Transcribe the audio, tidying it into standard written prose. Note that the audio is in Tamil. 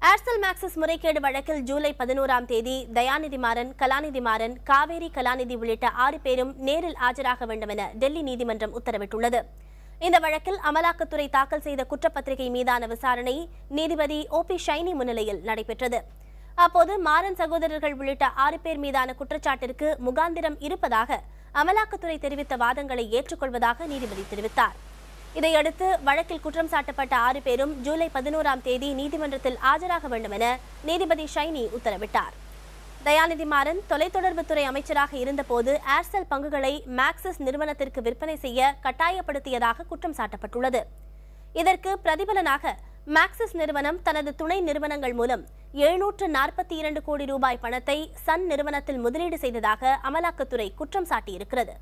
ஏர்செல் மேக்சிஸ் முறைகேடு வழக்கில் ஜூலை 11ஆம் தேதி தயாநிதி மாறன், கலாநிதி மாறன், காவேரி கலாநிதி உள்ளிட்ட 6 பேரும் நேரில் ஆஜராக வேண்டும் என டெல்லி நீதிமன்றம் உத்தரவிட்டுள்ளது. இந்த வழக்கில் அமலாக்கத்துறை தாக்கல் செய்த குற்றப்பத்திரிகை மீதான விசாரணை நீதிபதி OP ஷைனி முன்னிலையில் நடைபெற்றது. அப்போது மாறன் சகோதரர்கள் உள்ளிட்ட 6 பேர் மீதான குற்றச்சாட்டிற்கு முகாந்திரம் இருப்பதாக அமலாக்கத்துறை தெரிவித்த வாதங்களை ஏற்றுக்கொள்வதாக நீதிபதி தெரிவித்தார். இதையடுத்து வழக்கில் குற்றம் சாட்டப்பட்ட 6 பேரும் ஜூலை 11ஆம் தேதி நீதிமன்றத்தில் ஆஜராக வேண்டும் என நீதிபதி ஷைனி உத்தரவிட்டார். தயாநிதி மாறன் தொலைத்தொடர்புத்துறை அமைச்சராக இருந்தபோது ஏர்செல் பங்குகளை மேக்சிஸ் நிறுவனத்திற்கு விற்பனை செய்ய கட்டாயப்படுத்தியதாக குற்றம் சாட்டப்பட்டுள்ளது. இதற்கு பிரதிபலனாக மேக்சிஸ் நிறுவனம் தனது துணை நிறுவனங்கள் மூலம் 742 கோடி ரூபாய் பணத்தை சன் நிறுவனத்தில் முதலீடு செய்ததாக அமலாக்கத்துறை குற்றம் சாட்டியிருக்கிறது.